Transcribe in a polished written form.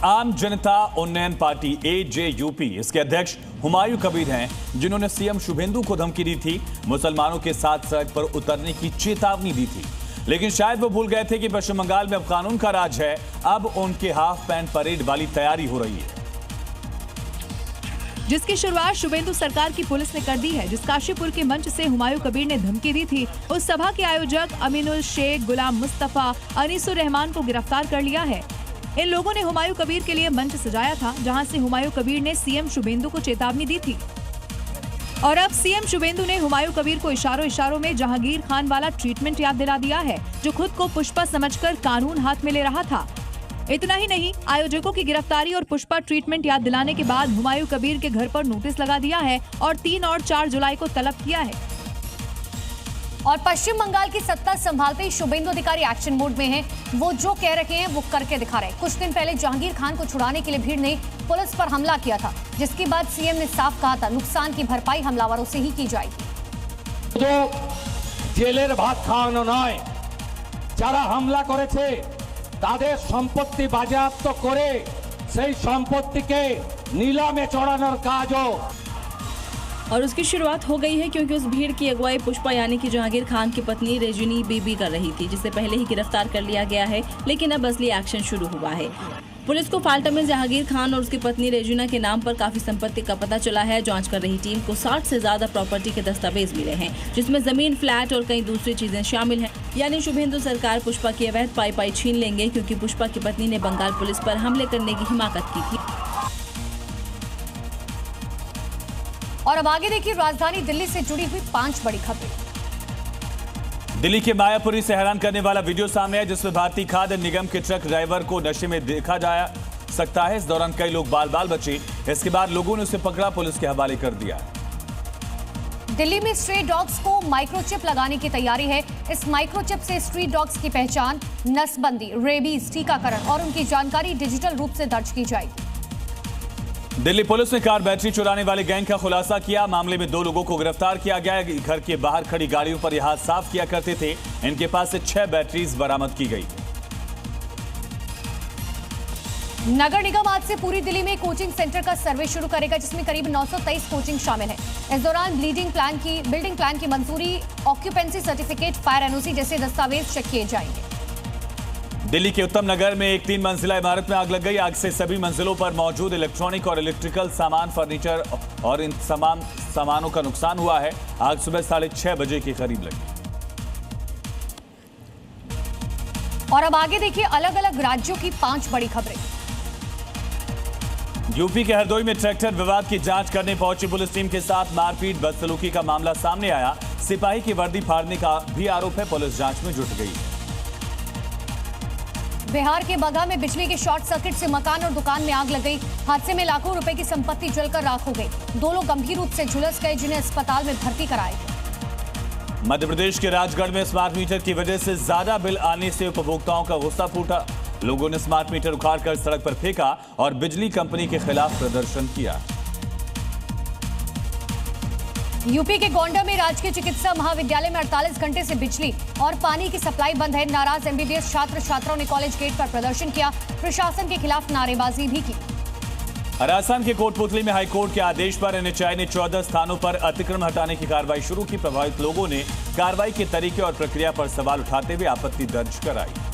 आम जनता उन्नयन party AJUP, इसके अध्यक्ष हुमायूं कबीर हैं, जिन्होंने सीएम शुभेंदु को धमकी दी थी, मुसलमानों के साथ सड़क पर उतरने की चेतावनी दी थी। लेकिन शायद वो भूल गए थे कि पश्चिम बंगाल में अब कानून का राज है। अब उनके हाफ पैंट परेड वाली तैयारी हो रही है, जिसकी शुरुआत शुभेंदु सरकार की पुलिस ने कर दी है। जिस काशीपुर के मंच से हुमायूं कबीर ने धमकी दी थी, उस सभा के आयोजक अमीनुल शेख, गुलाम मुस्तफा, अनीसुर रहमान को गिरफ्तार कर लिया है। इन लोगों ने हुमायूं कबीर के लिए मंच सजाया था, जहां से हुमायूं कबीर ने सीएम शुभेंदु को चेतावनी दी थी। और अब सीएम शुभेंदु ने हुमायूं कबीर को इशारों में जहांगीर खान वाला ट्रीटमेंट याद दिला दिया है, जो खुद को पुष्पा समझकर कानून हाथ में ले रहा था। इतना ही नहीं, आयोजकों की गिरफ्तारी और पुष्पा ट्रीटमेंट याद दिलाने के बाद हुमायूं कबीर के घर पर नोटिस लगा दिया है और 3 और 4 जुलाई को तलब किया है। और पश्चिम बंगाल की सत्ता संभालते ही शुभेंदु अधिकारी एक्शन मोड में हैं। वो जो कह रहे हैं वो करके दिखा रहे हैं। कुछ दिन पहले जहांगीर खान को छुड़ाने के लिए भीड़ ने पुलिस पर हमला किया था, जिसके बाद सीएम ने साफ कहा था, नुकसान की भरपाई हमलावरों से ही की जाएगी। जो जेलेर भात खाওয়ানো नय, যারা हमला করেছে তাদের সম্পত্তি বাজেয়াপ্ত করে সেই সম্পত্তিকে नीलामे चढ़ाনোর কাজও। और उसकी शुरुआत हो गई है, क्योंकि उस भीड़ की अगुवाई पुष्पा यानी कि जहांगीर खान की पत्नी रेजिनी बीबी कर रही थी, जिसे पहले ही गिरफ्तार कर लिया गया है। लेकिन अब असली एक्शन शुरू हुआ है। पुलिस को फाल्टा में जहांगीर खान और उसकी पत्नी रेजिना के नाम पर काफी संपत्ति का पता चला है। जांच कर रही टीम को 60 से ज्यादा प्रॉपर्टी के दस्तावेज मिले हैं, जिसमें जमीन, फ्लैट और कई दूसरी चीजें शामिल हैं। यानी शुभेंदु सरकार पुष्पा की अवैध पाई छीन लेंगे, क्योंकि पुष्पा की पत्नी ने बंगाल पुलिस पर हमले करने की हिमाकत की थी। और अब आगे देखिए राजधानी दिल्ली से जुड़ी हुई 5 बड़ी खबरें। दिल्ली के मायापुरी से हैरान करने वाला वीडियो सामने है, जिसमें भारतीय खाद्य निगम के ट्रक ड्राइवर को नशे में देखा जा सकता है। इस दौरान कई लोग बाल बचे। इसके बाद लोगों ने उसे पकड़ा, पुलिस के हवाले कर दिया। दिल्ली में स्ट्रीट डॉग्स को माइक्रोचिप लगाने की तैयारी है। इस माइक्रोचिप से स्ट्रीट डॉग्स की पहचान, नसबंदी, रेबीज, टीकाकरण और उनकी जानकारी डिजिटल रूप से दर्ज की जाएगी। दिल्ली पुलिस ने कार बैटरी चुराने वाले गैंग का खुलासा किया। मामले में 2 लोगों को गिरफ्तार किया गया है। घर के बाहर खड़ी गाड़ियों पर यह हाथ साफ किया करते थे। इनके पास से 6 बैटरीज बरामद की गई। नगर निगम आज से पूरी दिल्ली में कोचिंग सेंटर का सर्वे शुरू करेगा, जिसमें करीब 923 कोचिंग शामिल है। इस दौरान बिल्डिंग प्लान की मंजूरी, ऑक्यूपेंसी सर्टिफिकेट, फायर एनओसी जैसे दस्तावेज चेक किए जाएंगे। दिल्ली के उत्तम नगर में एक 3 मंजिला इमारत में आग लग गई। आग से सभी मंजिलों पर मौजूद इलेक्ट्रॉनिक और इलेक्ट्रिकल सामान, फर्नीचर और इन तमाम सामानों का नुकसान हुआ है। आग सुबह 6:30 बजे के करीब लगी। और अब आगे देखिए अलग अलग राज्यों की 5 बड़ी खबरें। यूपी के हरदोई में ट्रैक्टर विवाद की जांच करने पहुंची पुलिस टीम के साथ मारपीट, बदसलूकी का मामला सामने आया। सिपाही की वर्दी फाड़ने का भी आरोप है। पुलिस जांच में जुट गई। बिहार के बगहा में बिजली के शॉर्ट सर्किट से मकान और दुकान में आग लग गई। हादसे में लाखों रुपए की संपत्ति जलकर राख हो गई। 2 लोग गंभीर रूप से झुलस गए, जिन्हें अस्पताल में भर्ती कराया गया। मध्य प्रदेश के राजगढ़ में स्मार्ट मीटर की वजह से ज्यादा बिल आने से उपभोक्ताओं का गुस्सा फूटा। लोगों ने स्मार्ट मीटर उखाड़कर सड़क पर फेंका और बिजली कंपनी के खिलाफ प्रदर्शन किया। यूपी के गोंडा में राजकीय चिकित्सा महाविद्यालय में 48 घंटे से बिजली और पानी की सप्लाई बंद है। नाराज एमबीबीएस छात्र छात्राओं ने कॉलेज गेट पर प्रदर्शन किया। प्रशासन के खिलाफ नारेबाजी भी की। राजस्थान के कोटपुतली में हाईकोर्ट के आदेश पर एनएचआई ने 14 स्थानों पर अतिक्रमण हटाने की कार्रवाई शुरू की। प्रभावित लोगों ने कार्रवाई के तरीके और प्रक्रिया पर सवाल उठाते हुए आपत्ति दर्ज कराई।